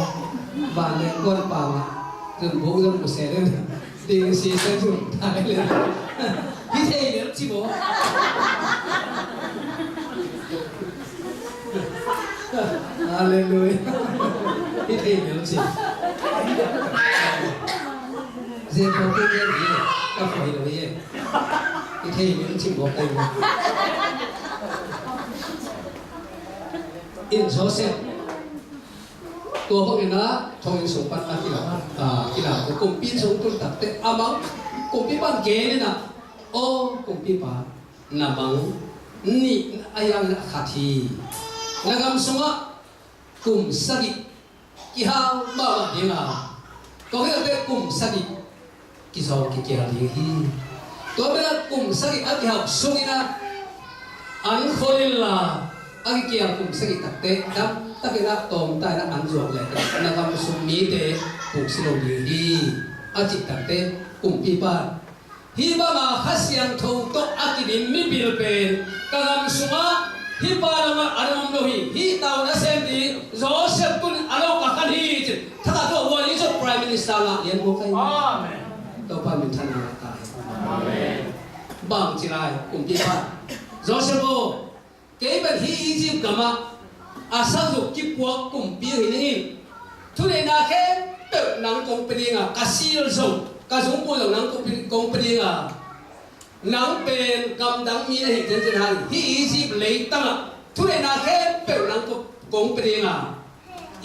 và lên con bảo dùng bố dùng một xe lên tiền xe sẽ dùng thái lên như thế nữa chị bố Hallelujah như thế nữa chị dễ có cái gì có phải là gì như thế nữa chị bố tay in số xeตัวพวกนี้นะทองสมบัติกีฬาก็กลุ่มปีนสงตุนตัดแต่อามังกลุ่มปีบ้านเกนี่นะโอ้กลุ่มปีบ้านนามังนี่อายังขัดทีแล้วก็สมะกลุ่มสกิกิฮาบ้าเดียงก็ให้เราเป็นกลุ่มสกิกิสาวกิเกียร์ดีตัวเป็นกลุ่มสกิอากิฮาสกินะอันคนละอากิเกียร์กลุ่มสกิตัดแต่ดับตะกี้นักตอมตายนักอันจวบเลยนักการสุมีเตะปลูกสิโลดีดีอาจิตตัดเตะกลุ่มปีบ้านฮีบ้ามาฮัสยังทูตกอากิดินมีบิลเป็นการสุมาฮีบ้านมาอารมณ์โลหิฮีตาวนัเซนดีโจเซฟกุนอารมณ์กันฮีจิถ้าตัววันนี้จะ Prime Minister ละเรียนโมกันตัวพันมินทันนาตายบางจิไรกลุ่มปีบ้านโจเซฟโอเก็บเป็นฮีอียิปต์กันมาอาศัยอยู่ที่พวกกลุ่มปีนี้ทุเรศนักแข่งเปิดนังกงปีงกสิลส่งกสมบูรณ์นังกงปีนังเป็นกำดังมีเหตุเจริญที่อียิปต์เลยตั้งทุเรศนักแข่งเปิดนังกงปี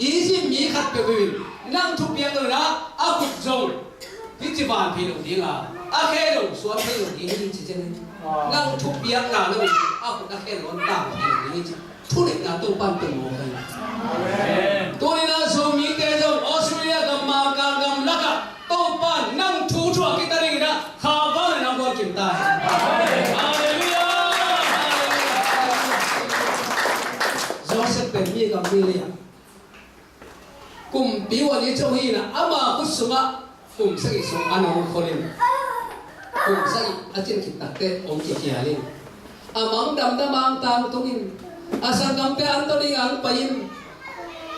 อียิปต์มีขัดเปิดนังทุบยังเลยนะอาคุจงที่จีบานพี่หนุ่มดีอาแค่หนุ่มสวนพี่หนุ่มดีนี่จริงๆนังทุบยังนะนั่นอาคุนักแข่งร้อนดังพี่หนุ่มดีทุเรศนักตัวปั้นตัวโม่กันตัวนี้นะสมัยเด็กๆออสเตรเลียกับมาการกับลักษณ์ตัวปั้นนั่งทูชัวกิตาริงนะข้าวบ้านนั่งบนกิมตาฮาเลลูยาโจเซฟเป็นมีกับมิเลียกลุ่มปีวันนี้เจ้าฮีนะอามาคุสมะกลุ่มสักสองอันนั้นคนเล่นกลุ่มสักอาจารย์กิตาเตะองค์กิเกียรินอามังดำดำมังตามตรงนี้asal gampe Anthony ang payin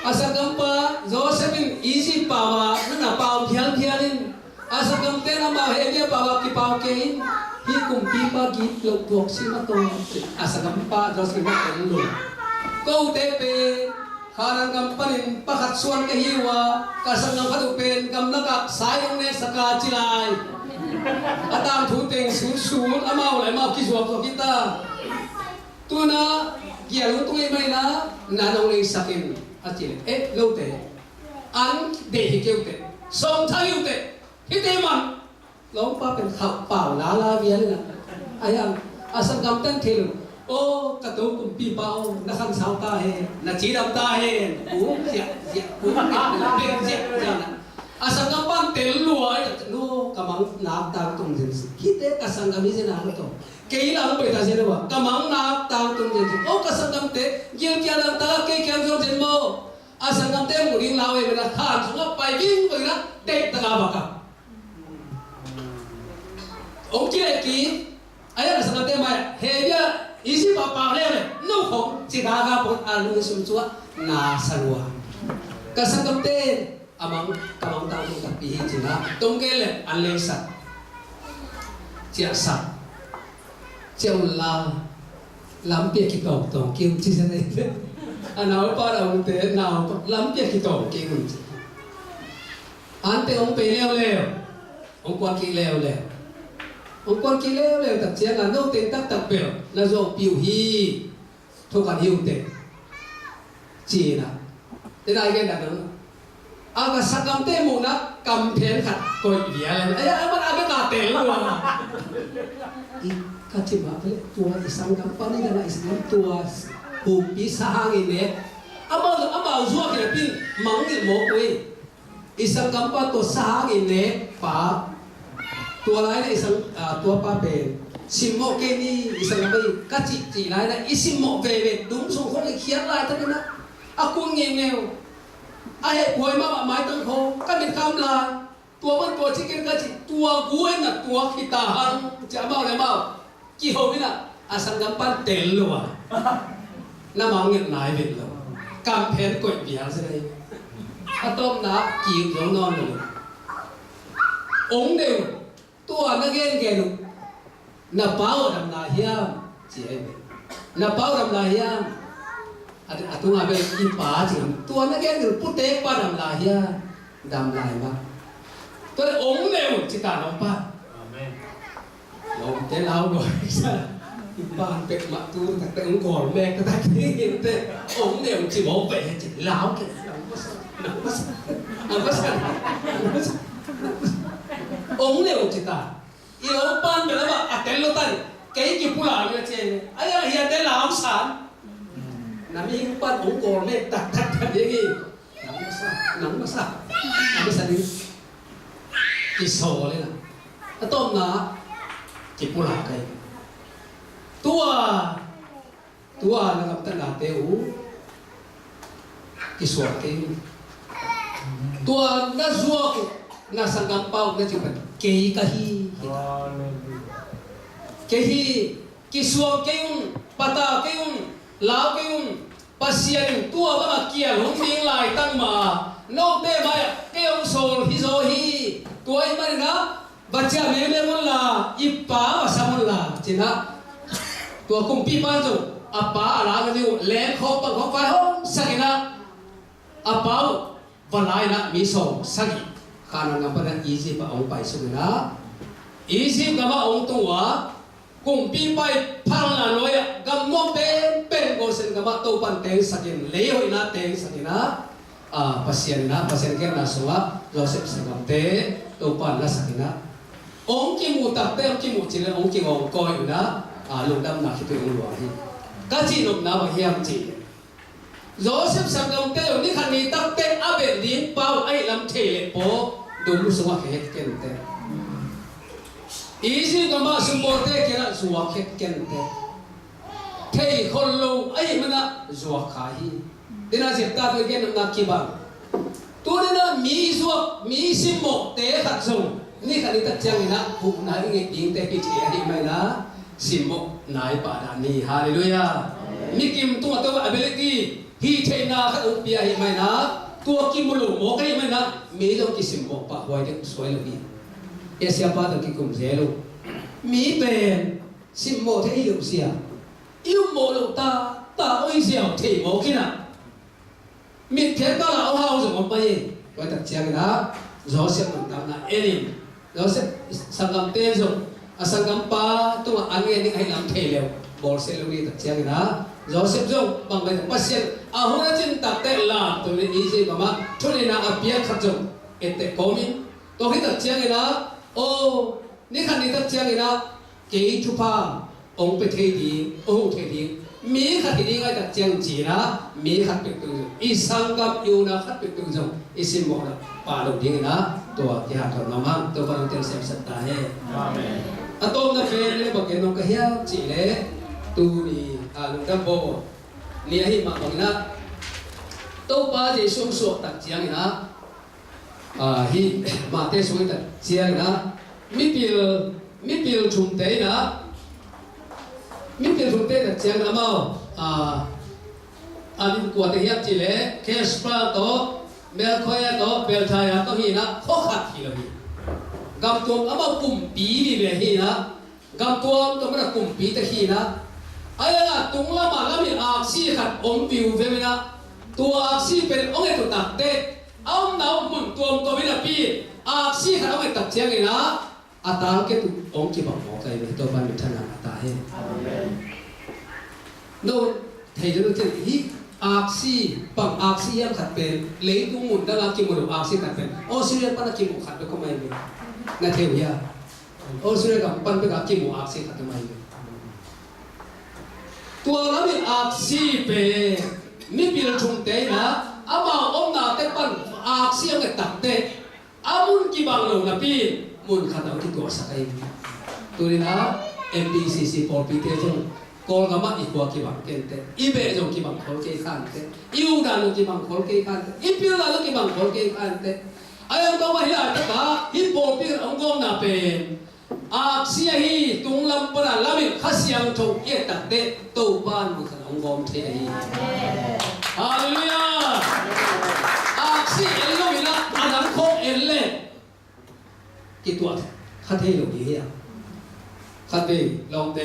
asal gampa Josephine easy pawa na paw phialin asal gampe na ma hedia pawa ki paw kein hi kumpi pa gi lok tuok si ma to asal gampa Josephine na lo ko tepe kharang gampanin pakhat suan ke hiwa kasang ng padupen gamlaka sayong ne saka chilai atang thuteng sun amaw lai ma ki suak kita tuna kia lu tui mai na nong ling sakin atin lâu te an de hi keu te som thai te hi te man lo pa pen khap pao la vian na ayang asam gam tan thil o ka to kum pi pao na khang sao ta he na chi dam ta he u ku na pe ja na asam gam pan tel luai no kamang na ta tung din hi te kasang gam ni na to kei la pe ta se wa kamang na ta tung din o kasangam te gil kya lang ta ke kya jo din mo asangam te mu ring lawe na khan sunga pai ging pe na te ta ga ba ka o ki aya asangam te mai he ya isi pa pa le no ko chi ga ga pon alu sum chua na sarwa kasangam te amang kamang ta tung ta pi chi na tong ke le an le sa chia sa treo la lắm bia kỳ tổ tổ kêu chi ra đây nào ba đầu thế nào lắm bia kỳ tổ kêu anh ông pe leo ông quan kỳ leo ông quan kỳ leo tập chiến là nô tên tác tập biểu là do biểu hi thôi còn hiu tệ chỉ là thế này cái là aga sakam te mu na kam phen khat koi bia le ai man aga ka tel lo I ka chi ma pe tua isang kam pa ni na isang tua hu pi sa hang ine ama zuwa ke pin mang ni mo koi isang kam pa to sa hang ine pa tua lai na isang tua pa pe sim mo ke ni isang ba ka chi lai na isim mo ve đúng song khong khian lai ta na akung nge ngeo ai quay mà mai tăng khô các mình cam là tua bên tua chỉ cái gì tua cuối là tua khi ta hăng chả bao này bao chỉ hầu như là sang gam pan tel luôn na mang nhận lại việc rồi cam phèn quậy bia ra đây tôm đá chìm giống non rồi ống đều tua nó ghen ghen luôn na bao đầm là hiam chị em na bao đầm là hiam tu ngabe ipa jing tua na gen ru pute pa dam la ya dam lai ba to le ong ne mo chita no pa amen lo te lao rồi sa ipa pe ma tu ta te ong ko me ta ki te ong ne mo chi bo pe chi lao ke ong ne mo chita I lo pan be la ba atel lo tan ke ki pula yo che ai ya ya te lao san nami pan ong ko me tak ye nang masa ni ki so le na atom na ki pula kai tua na ngam ta na te u ki so ke tua na zuo na sangam pau na chi pan ke ka hi ki so ke un pata ke un lao ke un pasien tua ba kia hong ding lai tang ma no te mai ke ong sol hi zo hi tua I mai na bacha me mon la ipa wa samon la china tua kum pi pa zo apa ala ga ni le kho pa kho fa ho sakina apa wa lai na mi so sagi kana na pa na easy pa ong pai su na easy ka ma ong tua cùng pi bay phang là nói gam mong bên go sen gam to pan teng sakin le hoi na teng sakina pasien ke na soa Joseph sagam te to pan na sakina ong ki mu tak te ong ki mu chile ong ki ngong koi na lung dam na khitu ong lo hi ka chi nom na ba hiam chi Joseph sagam te ni khan ni tak te abe din pau ai lam the le po dum so wa he ken te easy gama supporte kena zuwa kente thei khollo ai mana zuwa khai dina jepta to gen na kiba tu dina mi simmo te khat song ni khani ta chang ina hu na nge ding te ki che ai mai na simmo nai pa da ni hallelujah mi kim tu to ability hi thei na khat u pia hi mai na tu ki mulu mo kai mai na mi do ki simmo pa hoi de soi lo bi ya siapa tu ki kum zelo mi ben simmo te yu sia yêu mo lo ta oi xiao thể mo kina mi thế ta là hao rồi một bay coi tập chiang đó gió sẽ mình tam na elim gió sẽ sangam te rồi sangam pa tu anh nghe những anh làm thể liệu bol sẽ lưu đi tập chiang đó gió sẽ dùng bằng cái pasien hôm nay trên tập te làm tôi nên ý gì mà cho nên là apia khát dùng ete komin tôi khi tập chiang đó ôนี่คันนี้ตัดเชียงเลยนะเกี่ยชุพาองไปเทดีองเทดีมีขัดที่นี่ไงตัดเชียงจีนะมีขัดเป็นตัวอีสังกับยูนะขัดเป็นตัวจงอีสิมอกป่าลงดีนะตัวที่หาถอนน้ำมันตัวฟังเต็มเสียงสัตตาเฮ่อะตอมนะเฟรเลยบอกเกี่ยน้องกระเฮียจีเลยตูนี่ลุงดับโบนี่ให้มาบอกนะตัวป้าจะช่วงสวดตัดเชียงนะฮีมาเตะช่วยตัดเชียงนะmi bil chum te na mi bil chum te na chiang na mau anh của te hiap chi le cash pra to mel khoya to bel thaya to hi na kho khat hi lo hi gam tuam ama kum pi ni le hi na gam tuam to ma kum pi te hi na aya na tung la ma la mi ak si khat om view ve na tua ak si pen ong e to tak te ông nào mun tuam to mi na pi ak si khat ong e tak chiang ni na atal ke tu ong ki bang mo kai be to ban mi thana ata he no thei jo te hi อาร์ซีปังอาร์ซียังขัดเป็นเลยตุ้งมุนดังอากิมุนอาร์ซีขัดเป็นออสเตรเลียปันอากิมุขัดเป็นก็ไม่มีนั่นเทียออสเตรเลียกับปันเป็นอากิมุอาร์ซีขัดไม่มีตัวนั้นเป็นอาร์ซีเป็นมีปีละชุมเตนะอามาอมนาเตปันอาร์ซียังตัดเตอามุนกีบังลงนะปีมุนขัดเอาที่ตัวสักไอ้ตัวนี้นะ MPCC พอปีเตจงกอลกามาอีกว่ากี่บังเกนเตอีเบจงกี่บังขอลเกยขันเตอีอูดานุกี่บังขอลเกยขันเตอีพิลานุกี่บังขอลเกยขันเตอายังตัวมาฮิลาเตบ้าฮิปโปปีองกอมนาเป็นอาเซียฮีตุงลำปนาลามิขัสยังชงเอตัดเตตัวบ้านมุของกอมเทฮีฮาเลลูยาอาเซียเอลโลมินะอาดัมโคเอลเล่กี่ตัวขัดเทโลดีเฮียขัดเทลองเต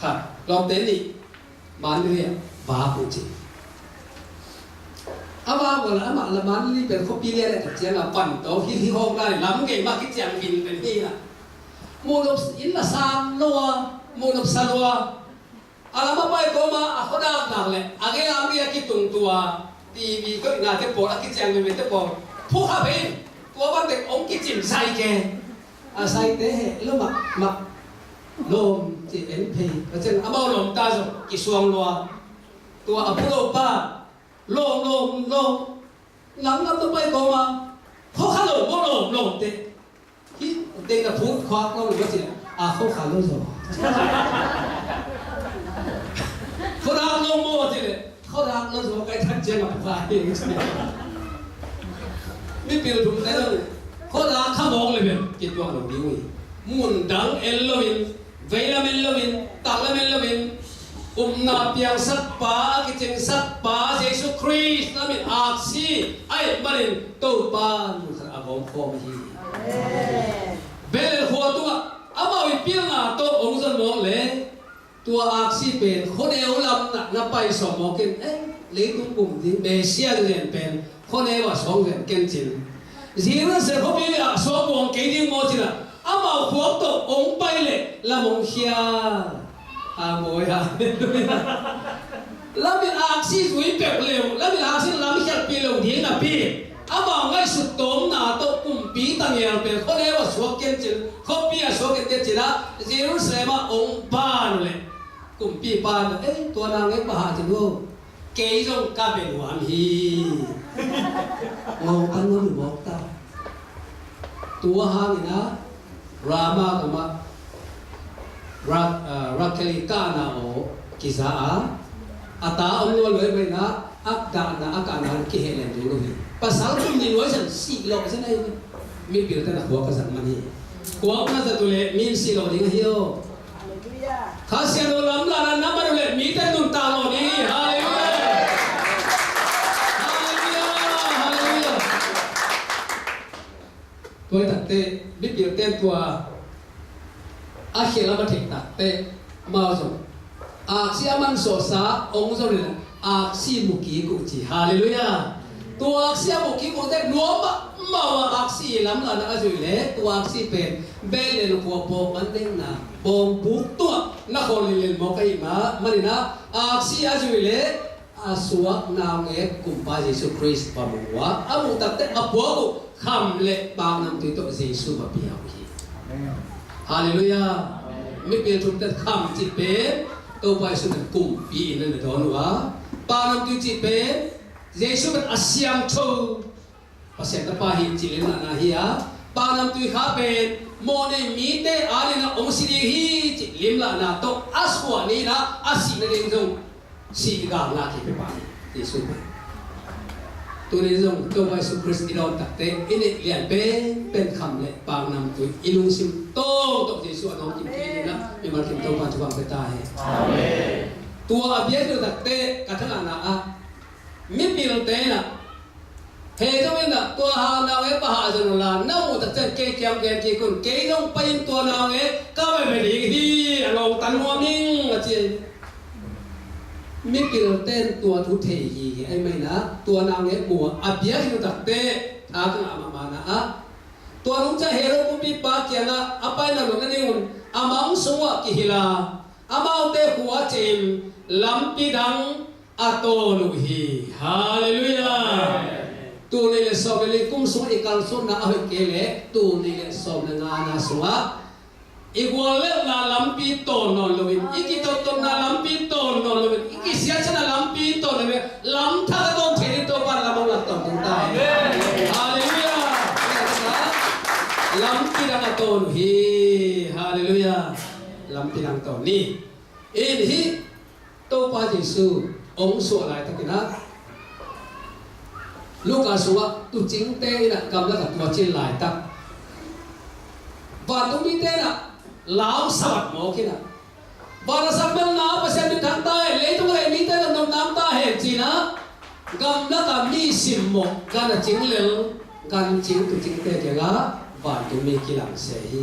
ครับลองเต้นนี่มันเรียกบ้าปุจิอาบ้าบอกแล้วมันละมันนี่เป็นข้อปีเรียนแต่เจ้าละปั่นโตคิดที่ห้องได้ล้ำเก่งมากคิดจังบินเป็นนี่นะมูลอินละสามนัวมูลสลัวอะไรมาไปก็มาเขาด่าหนักเลยอะไรอะไรคิดตรงตัวทีวีก็น่าจะปวดคิดจังเป็นแต่ปวดผู้ขับเองตัวบ้านเด็กองคิดจิ๋มใส่แกใส่เตะแล้วมาลมจีเอ็นพีเพราะฉะนั้นอาบ้าลมตาส่งกิสวงลัวตัวอาบุโรป้าลมหลังต้องไปก็มาเขาขับลมเตะที่เตะกับพูดควักเราหรือว่าจีเขาขับลมส่งเขาดังลมโม่จีเขาดังลมส่งใครทันเจนกับใครไม่เปลี่ยนถุงแต่ละเขาดังข้ามองเลยเป็นกินตัวหลงดิ้วมุนดังเอลโลวินเวลาเมลโลวินตักละเมลโลวินนาเปียงสัตปากิจงสัตปาเยซูคริสต์นั่นเป็นอาซีไอ้บันินตัวปานมุขอาบงคอมฮีเบลหัวตัวอามาวิปีน่ะตัวองค์สันมองเลยตัวอาซีเป็นคนเอวลำนับไปสมองกันเลี้ยงตุ้งปุ่มดิ้งเมเซียเรียนเป็นคนเอวสองเรียนกันจริงจีนเสือเขาเป็นสองวงเกดิ้งโมจินะอามาหัวตัวองค์ไปเลยละมงเฮียอาโมยฮะแล้วมีอาชีพวิ่งแบบเร็วแล้วมีอาชีพลำไม่แค่ปีเร็วดีนะพี่อามาไงสุดโต่งหน้าตัวกุมปีตั้งยังเป็นคนเอวสวกเกนจินเขาปีสวกเกนจินนะจีนเสือมาองค์บ้านเลยกุมปีบ้านตัวนางเอกบ้าจิโร่เกยจงกาเป็นวันฮีงงกันว่ามีบอกตาตัวหางนี่นะรามากับมารักเคลิกานาโอกิซาอาตาอมนวลเลยไปนะอักดานะอักอานาคิเฮเลนดูนี่ภาษาคุณมีน้อยสันสี่โลใช่ไหมมีปีละแต่หัวภาษามันนี่หัวภาษาตัวเล็กมีสี่โลนี่ไงโยข้าเสียโดนลำลานันนับมาดูเลยมีแต่ตุนตาโลนี่ฮาเลลูยาตัวตัดเตะมีปีละแต่ตัวอาเขียนแล้วมาถึงตัดเตะมาส่งอาชีอามันโซซาองค์ส่งเลยอาชีมุกีกุจิฮาเลลูยาตัวอาชีมุกีกุเตะนัวมาว่าอาชีลำลานะอาจุยเล่ตัวอาชีเป็นเบลเลนขัวโปกันเด้งนะบงบุกตัวนักคนเล่นมอกไอ้มามันนี่นะอาชีอาจุยเล่อาสวกนางเอกกุมภาเยซูคริสต์ปะมัวอามุตัดเตะอาบัวกุคำเล่บางน้ำตัวเยซูมาเปียวีฮาเลลูยาไม่เปลี่ยนทุกแต่คำจิตเป็นตัวไปสุดกุมปีนั่นโดนว่าปานำตัวจิตเป็นเยซูเป็นอาเซียมโชภาษาตะปาหิจิเลนะนะฮียปานำตัวข้าเป็นโมเนมีเตอาเลนะองศิริฮีจิลิมละนะโตอาสวานีนะอาศินเรงจงสีกางนาคิเปปาเยซูตัวนี้จงตัวไปสุคริสต์เราตัดเตอินเลียนเป็นคำเลยปางนำตัวอินุสิมโตตัวเยซูน้องกิมทีนะมีมาคิมตัวปัจจุบันไปตายตัวอภิเษกตัดเตกัทนานะมิปิลเตนะเฮจมินะตัวหานาเวปะหาจนุลาน้าตัดเจเกย์ยมเกย์กุนเกย์จงไปตัวนาเวก็ไม่ดีฮีลงตันหัวมิงอาเจมิกิลเต้นตัวทุเทยีไอ้ไม่นะตัวนางเอกบัวอภิเษกตัดเตอาตุนามานะตัวลุงจะเฮโร่กุบิปาเกียนะอภัยนะลุงนั่นเองอามังสวะกิฮิลาอามาเตหัวเจมลำปีดัง ato lu hi hallelujah tu ni le so le kum so ikal so na a ke le tu ni le so na nga na so a igual le na lampi to no lo iki to na lampi to no lo iki sia cha na lampi to le lam tha to the to par la la to ta hallelujah lampi rang to hi hallelujah lampi rang to ni in hi to pa Giêsu ông sửa lại tất cả Luca sửa tu chính tế là cầm là tua trên lại tất và tu mi tế là lão sạch mỏ kia là và là sạch bên lão và xem bên thằng tay lấy tu cái mi tế là nông nam ta hệ gì nữa cầm là cầm mi sim mỏ cái là chính liệu cái chính tu chính tế cái là và tu mi kia làm sẽ hi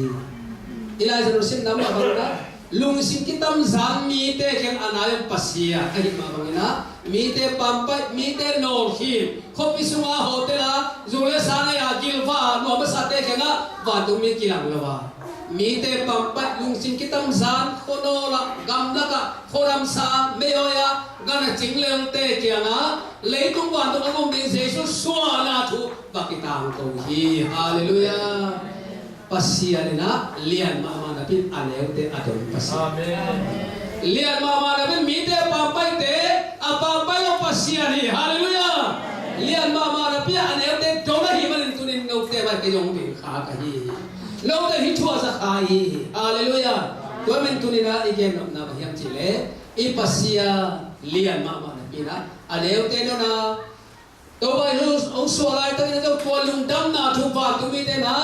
ilai rồi xin nắm vào bằng đó lung sin kitam zan mi te ken anayam pasia kadi ma bangina mi te pampai mi te nol hin khopi sunga hotela zule sana ya gilwa no ma sate kenga wa tu mi kilang lawa mi te pampai lung sin kitam zan khonola gamla ka khoram sa meoya gana jingleng te kianga leitung wa tu ngom ding jesu suwa na thu bakitang to hi hallelujah pasia na lian mama na pin aneu te adon pasia amen lian mama na pin mite pampai te apampai o pasia ni hallelujah lian mama na pin aneu te dona hi man tunin no te ba ke jong bin kha ka hi no te hi thua sa kha hi hallelujah to men tunina igen na ba hiam chile i pasia lian mama na pin aneu te no na to ba hu o so lai ta ni to ko lung dam na thu ba tu mi te na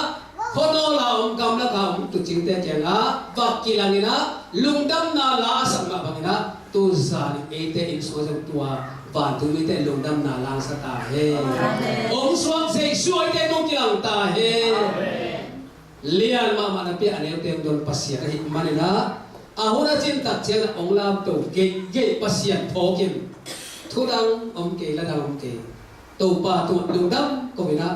khono la kam la kam tu ching te ke na va kilangina lungdam na la sam ma bangina tu zani ete in so jam tua va tu mi te lungdam na lang sa ta he om swang se suai te no kilang ta he lian ma ma na pi ane te don pasia ka hi manina ahuna chin tak chen ong lam to ge pasia thokin thudang om ke la dang om ke to pa tu lungdam ko bina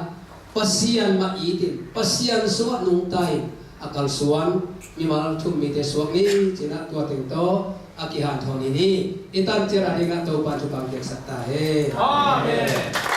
pasian ma itin pasian suwa nung tai akal suan mi mal thum mi te suwa ni china tua teng to akihan thoni ni itan chera ringa to pa chu kam tek sakta he amen